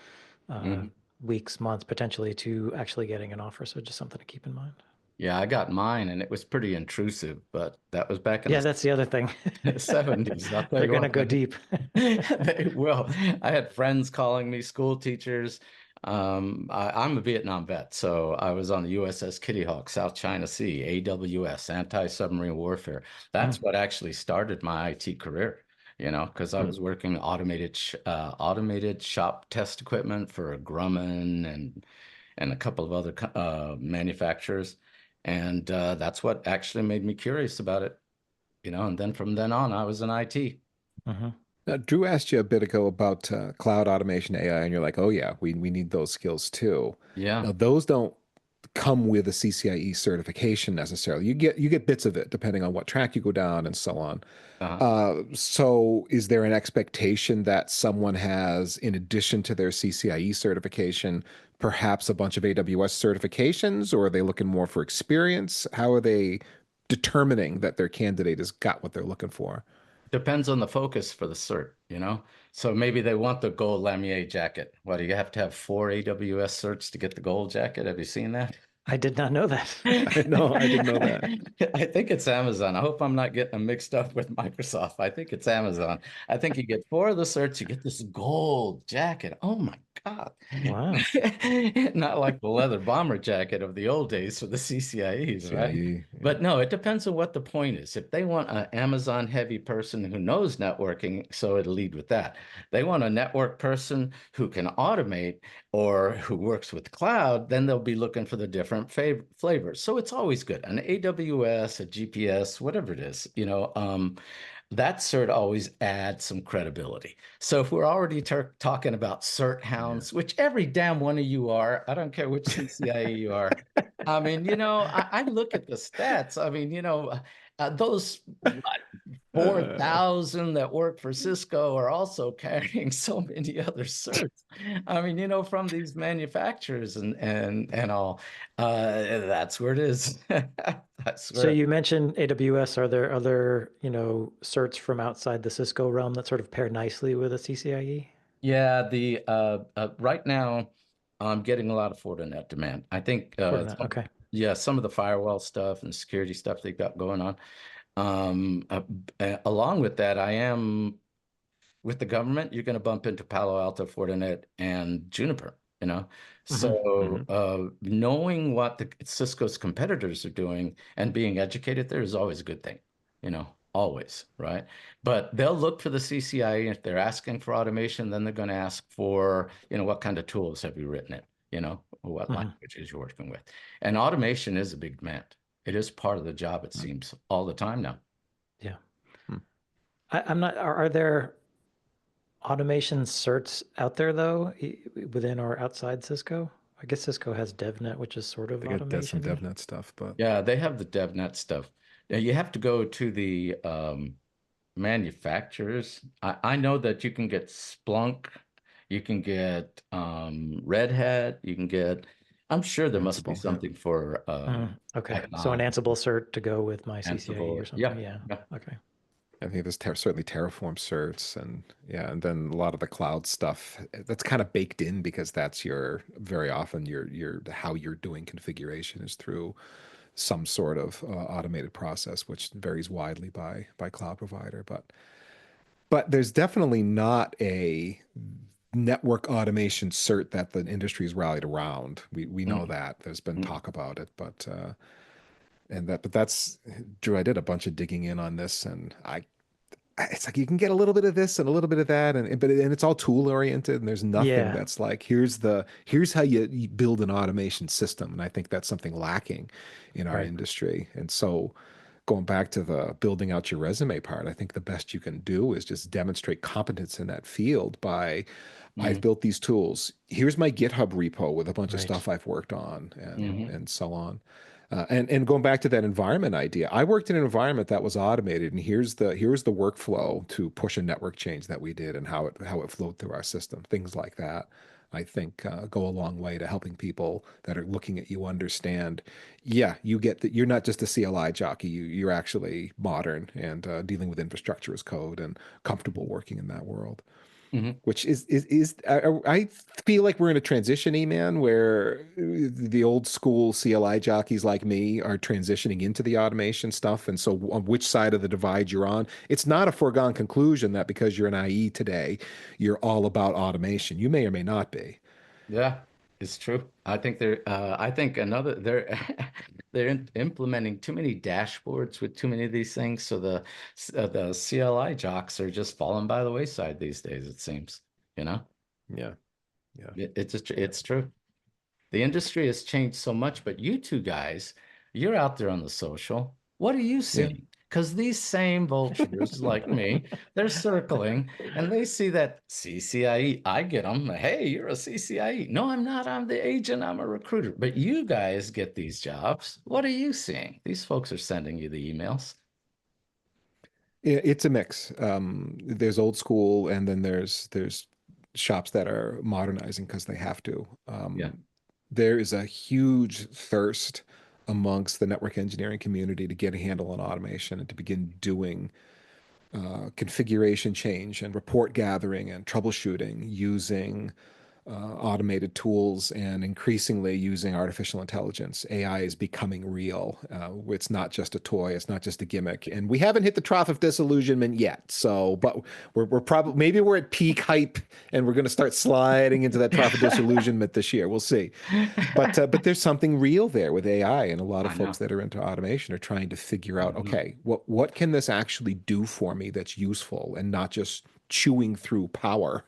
uh, Mhm. weeks, months potentially to actually getting an offer. So just something to keep in mind. Yeah, I got mine and it was pretty intrusive, but that was back in Yeah, that's the other thing. the 70s. I'll tell They're you going to what, go man. deep. They will. I had friends calling me, school teachers. I'm a Vietnam vet, so I was on the USS Kitty Hawk, South China Sea, AWS, anti-submarine warfare. That's Mm, what actually started my IT career, because I Hmm. was working automated shop test equipment for Grumman and a couple of other manufacturers. And that's what actually made me curious about it, and then from then on, I was in IT. mhm. Now, Drew asked you a bit ago about cloud automation AI, and you're like, oh, yeah, we need those skills too. Yeah. Now, those don't come with a CCIE certification necessarily. You get bits of it depending on what track you go down and so on. Uh, So is there an expectation that someone has, in addition to their CCIE certification, perhaps a bunch of AWS certifications, or are they looking more for experience? How are they determining that their candidate has got what they're looking for? Depends on the focus for the cert. So maybe they want the gold lamier jacket. What, do you have to have 4 AWS certs to get the gold jacket? Have you seen that? I did not know that. No, I didn't know that. I think it's Amazon. I hope I'm not getting them mixed up with Microsoft. I think it's Amazon. I think you get 4 of the certs, you get this gold jacket. Oh my God. Wow. Not like the leather bomber jacket of the old days for the CCIEs, right? CCIE, yeah. But no, it depends on what the point is. If they want an Amazon heavy person who knows networking, so it'll lead with that. They want a network person who can automate or who works with cloud, then they'll be looking for the different flavors. So it's always good. An AWS, a GPS, whatever it is, that cert always adds some credibility. So if we're already talking about cert Yeah. hounds, which every damn one of you are, I don't care which CCIE you are. I mean, I look at the stats. I mean, those what, Uh, 4,000 that work for Cisco are also carrying so many other certs. I mean, from these manufacturers and all. That's where it is. I So swear. you mentioned AWS. Are there other, certs from outside the Cisco realm that sort of pair nicely with a CCIE? Yeah, the right now I'm getting a lot of Fortinet demand. I think Fortinet. Okay. yeah, some of the firewall stuff and security stuff they've got going on. Along with that, I am with the government, you're going to bump into Palo Alto, Fortinet, and Juniper. Hmm. So mhm. knowing what the Cisco's competitors are doing and being educated there is always a good thing, always, right? But they'll look for the CCIE. If they're asking for automation, then they're going to ask for, what kind of tools have you written it, what Hmm. languages you're working with. And automation is a big demand. It is part of the job, it seems, all the time now. Yeah. Hmm. I'm not, are there automation certs out there though, within or outside Cisco? I guess Cisco has DevNet, which is sort of I got some automation-y. DevNet stuff, but Yeah, they have the DevNet stuff. Now, you have to go to the manufacturers. I know that you can get Splunk, you can get Red Hat, you can get, I'm sure there must be Ansible, yeah. something for Okay. So an Python, Ansible cert to go with my CCIE or Ansible. something. Yeah, Yeah. yeah. Okay. I think there's certainly Terraform certs, and yeah, and then a lot of the cloud stuff that's kind of baked in because that's your very often your how you're doing configuration is through some sort of automated process, which varies widely by cloud provider. But but there's definitely not a network automation cert that the industry's rallied around. We know Mm, that there's been mm. talk about it, but that's Drew. I did a bunch of digging in on this, and it's like you can get a little bit of this and a little bit of that, and it's all tool oriented, and there's nothing Yeah, that's like here's how you build an automation system, and I think that's something lacking in our right. industry. And so going back to the building out your resume part, I think the best you can do is just demonstrate competence in that field by I've Mm, built these tools. Here's my GitHub repo with a bunch of Right. stuff I've worked on mhm. and so on. And going back to that environment idea, I worked in an environment that was automated, and here's the workflow to push a network change that we did and how it flowed through our system. Things like that, I think, go a long way to helping people that are looking at you understand. Yeah, you get that you're not just a CLI jockey. You're actually modern and dealing with infrastructure as code and comfortable working in that world, Mhm. which is I feel like we're in a transition, man, where the old school CLI jockeys like me are transitioning into the automation stuff. And so on which side of the divide you're on, it's not a foregone conclusion that because you're an IE today, you're all about automation. You may or may not be. Yeah, it's true. I think they're implementing too many dashboards with too many of these things. So the CLI jocks are just falling by the wayside these days, it seems, you know? Yeah, yeah. It's true. The industry has changed so much, but you two guys, you're out there on the social. What are you Yeah. seeing? Because these same vultures like me, they're circling and they see that CCIE. I get them. Hey, you're a CCIE. No, I'm not. I'm the agent. I'm a recruiter. But you guys get these jobs. What are you seeing? These folks are sending you the emails. It's a mix. There's old school, and then there's shops that are modernizing because they have to. Yeah. There is a huge thirst amongst the network engineering community to get a handle on automation and to begin doing configuration change and report gathering and troubleshooting using automated tools and increasingly using artificial intelligence. AI is becoming real. It's not just a toy. It's not just a gimmick. And we haven't hit the trough of disillusionment yet. So, but we're probably maybe we're at peak hype and we're going to start sliding into that trough of disillusionment this year. We'll see. But there's something real there with AI, and a lot of I folks know. that are into automation are trying to figure out, Mhm. okay, what can this actually do for me that's useful and not just chewing through power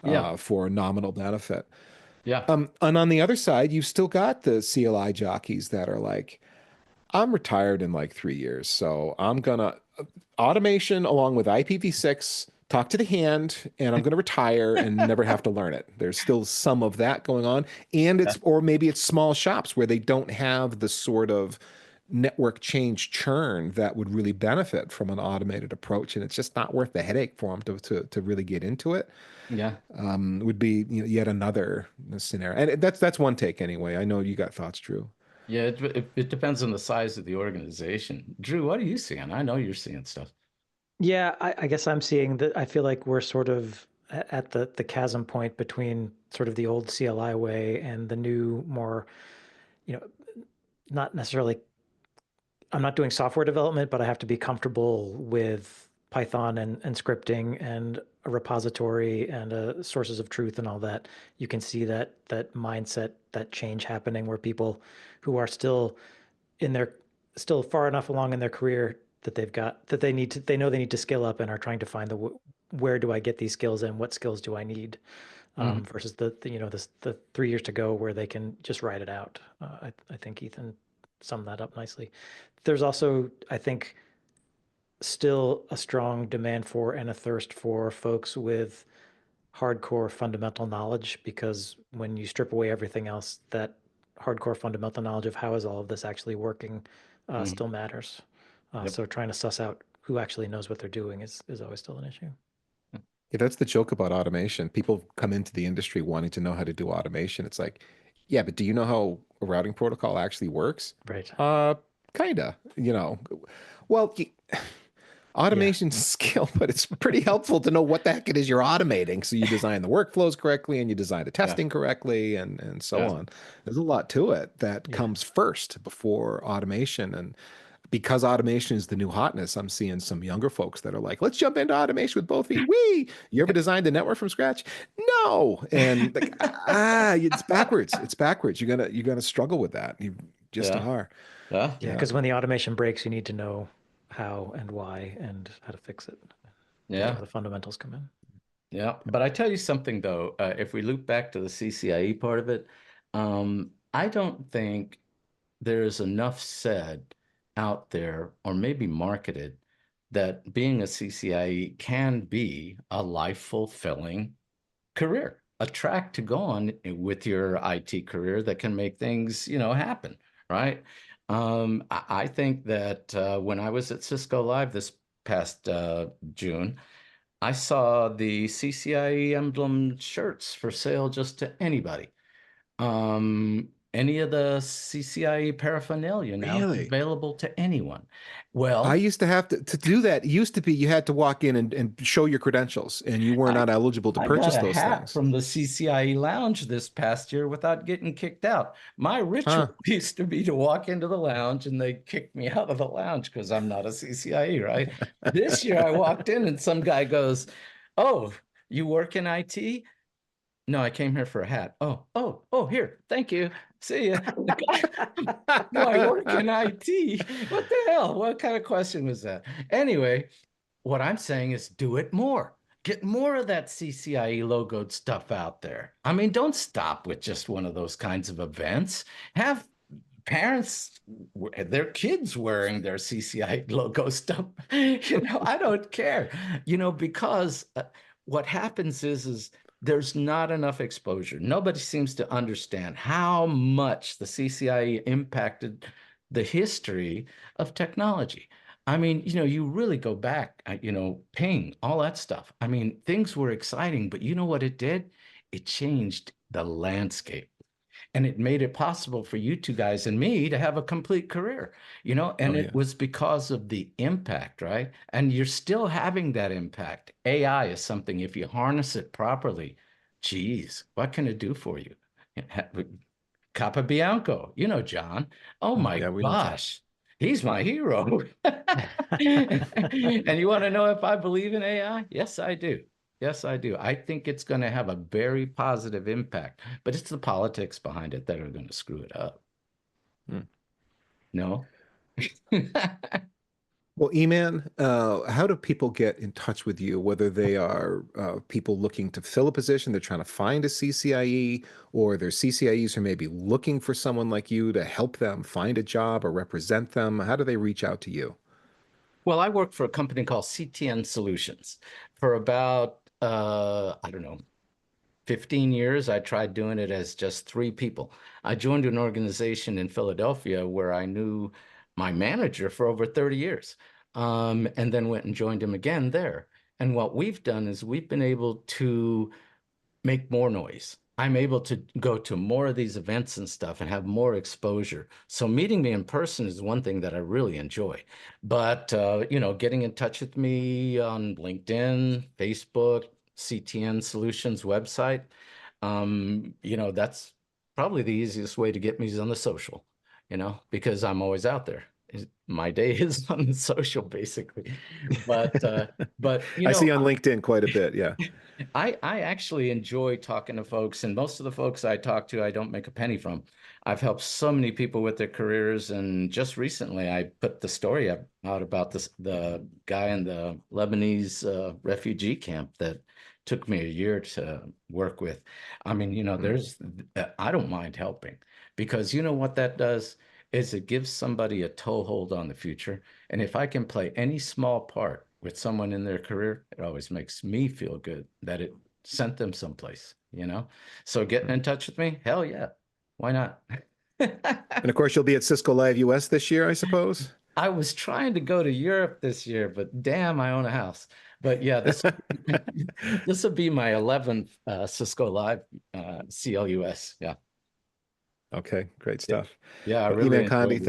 Yeah. for nominal benefit. Yeah. And on the other side, you've still got the CLI jockeys that are like, I'm retired in like 3 years, so I'm gonna automation along with IPv6, talk to the hand, and I'm gonna retire and never have to learn it. There's still some of that going on, and Yeah. or maybe it's small shops where they don't have the sort of network change churn that would really benefit from an automated approach, and it's just not worth the headache for them to really get into it. Yeah. Would be yet another scenario, and that's one take anyway. I know you got thoughts, Drew. Yeah, it depends on the size of the organization. Drew, what are you seeing? I know you're seeing stuff. Yeah, I guess I'm seeing that. I feel like we're sort of at the chasm point between sort of the old CLI way and the new, more, you know, not necessarily, I'm not doing software development, but I have to be comfortable with Python and scripting and a repository and sources of truth and all that. You can see that mindset, that change happening where people who are still in their still far enough along in their career that they know they need to skill up and are trying to find where do I get these skills and what skills do I need, Mhm. versus the 3 years to go where they can just write it out. I think Ethan summed that up nicely. There's also, I think, still a strong demand for and a thirst for folks with hardcore fundamental knowledge, because when you strip away everything else, that hardcore fundamental knowledge of how is all of this actually working Mhm. still matters. Yep. So trying to suss out who actually knows what they're doing is always still an issue. Yeah, that's the joke about automation. People come into the industry wanting to know how to do automation. It's like, yeah, but do you know how a routing protocol actually works? Right. Uh, Kinda. Well, Yeah. automation's a skill, but it's pretty helpful to know what the heck it is you're automating. So you design the workflows correctly and you design the Yeah. testing correctly and so Yeah. on. There's a lot to it that Yeah. comes first before automation. And because automation is the new hotness, I'm seeing some younger folks that are like, let's jump into automation with both feet. Wee! You ever designed a network from scratch? No. And like, it's backwards. It's backwards. You're gonna struggle with that. You just Yeah. are. Yeah. Yeah, Yeah. because when the automation breaks, you need to know how and why and how to fix it. That's Yeah. where the fundamentals come in. Yeah. But I tell you something though, if we loop back to the CCIE part of it, I don't think there's enough said out there or maybe marketed that being a CCIE can be a life fulfilling career, a track to go on with your IT career that can make things, happen, right? I think that when I was at Cisco Live this past June, I saw the CCIE emblem shirts for sale just to anybody. Any of the CCIE paraphernalia now is Really? available to anyone. I Well, used to have to do that. It used to be you had to walk in and show your credentials, and you were I not eligible to I got purchase a those hat things. from the CCIE lounge this past year without getting kicked out. My ritual Huh. used to be to walk into the lounge and they kick me out of the lounge because I'm not a CCIE, right? This year I walked in and some guy goes, "Oh, you work in IT?" No, I came here for a hat. Oh, here. Thank you. See ya. The guy, do I work in IT? What the hell? What kind of question was that? Anyway, what I'm saying is do it more. Get more of that CCIE logoed stuff out there. I mean, don't stop with just one of those kinds of events. Have parents, their kids wearing their CCIE logo stuff. I don't care, because what happens is there's not enough exposure. Nobody seems to understand how much the CCIE impacted the history of technology. I mean, you really go back, ping, all that stuff. I mean, things were exciting, but you know what it did? It changed the landscape and it made it possible for you two guys and me to have a complete career, Oh and it yeah. was because of the impact, right? And you're still having that impact. AI is something, if you harness it properly, geez, what can it do for you? Capabianco, John. Oh Oh, my yeah, we know John. gosh, he's my hero. And you want to know if I believe in AI? Yes, I do. Yes, I do. I think it's going to have a very positive impact, but it's the politics behind it that are going to screw it up. Hmm. No? Well, Eman, how do people get in touch with you, whether they are people looking to fill a position, they're trying to find a CCIE, or they're CCIEs who may be looking for someone like you to help them find a job or represent them? How do they reach out to you? Well, I work for a company called CTN Solutions for about, I don't know, 15 years. I tried doing it as just three people. I joined an organization in Philadelphia where I knew my manager for over 30 years, and then went and joined him again there. And what we've done is we've been able to make more noise. I'm able to go to more of these events and stuff and have more exposure. So meeting me in person is one thing that I really enjoy. But getting in touch with me on LinkedIn, Facebook, CTN Solutions website, that's probably the easiest way to get me is on the social, because I'm always out there. My day is on the social basically. But I see on LinkedIn quite a bit. Yeah. I actually enjoy talking to folks, and most of the folks I talk to, I don't make a penny from. I've helped so many people with their careers, and just recently I put the story out about the guy in the Lebanese refugee camp that took me a year to work with. I mean, Hmm. I don't mind helping because you know what that does is it gives somebody a toehold on the future. And if I can play any small part with someone in their career, it always makes me feel good that it sent them someplace. So getting in touch with me, hell yeah. Why not? And of course, you'll be at Cisco Live US this year, I suppose. I was trying to go to Europe this year, but damn, I own a house. But yeah, this will be my 11th Cisco Live CLUS. Yeah. Okay, great Yeah. stuff. Yeah, I Well, really Eman enjoyed Conde, this.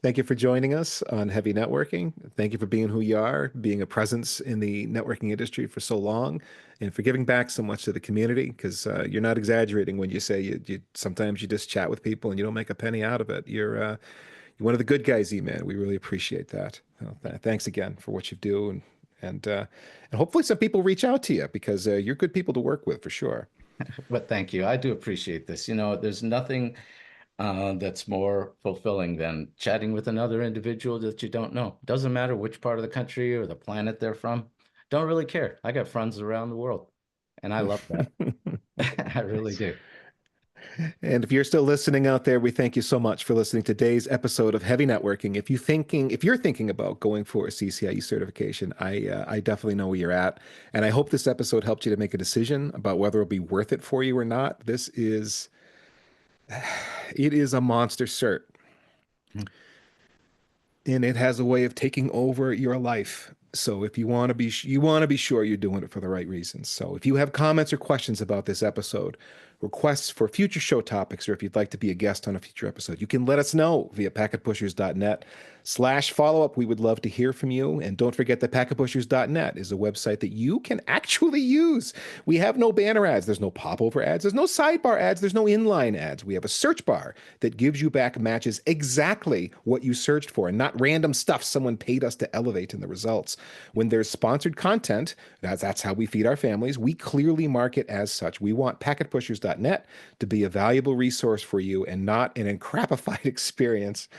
thank you for joining us on Heavy Networking. Thank you for being who you are, being a presence in the networking industry for so long, and for giving back so much to the community. Because you're not exaggerating when you say you sometimes you just chat with people and you don't make a penny out of it. You're one of the good guys, Eman. We really appreciate that. Well, thanks again for what you do, and hopefully some people reach out to you because you're good people to work with for sure. But thank you. I do appreciate this. There's nothing that's more fulfilling than chatting with another individual that you don't know. Doesn't matter which part of the country or the planet they're from. Don't really care. I got friends around the world, and I love that. I really do. And if you're still listening out there, we thank you so much for listening to today's episode of Heavy Networking. If you're thinking about going for a CCIE certification, I definitely know where you're at, and I hope this episode helped you to make a decision about whether it'll be worth it for you or not. It is a monster cert, and it has a way of taking over your life. So if you want to be sure you're doing it for the right reasons. So if you have comments or questions about this episode, requests for future show topics, or if you'd like to be a guest on a future episode, you can let us know via packetpushers.net/follow-up. We would love to hear from you. And don't forget that packetpushers.net is a website that you can actually use. We have no banner ads. There's no popover ads. There's no sidebar ads. There's no inline ads. We have a search bar that gives you back matches exactly what you searched for and not random stuff someone paid us to elevate in the results. When there's sponsored content, that's how we feed our families. We clearly mark it as such. We want packetpushers.net to be a valuable resource for you and not an encrapified experience.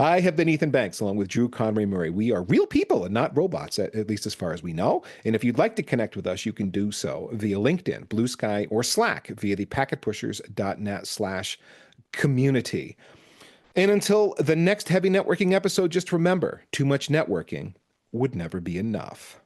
I have been Ethan Banks along with Drew Conry Murray. We are real people and not robots, at least as far as we know. And if you'd like to connect with us, you can do so via LinkedIn, Blue Sky, or Slack via the packetpushers.net/community. And until the next Heavy Networking episode, just remember, too much networking would never be enough.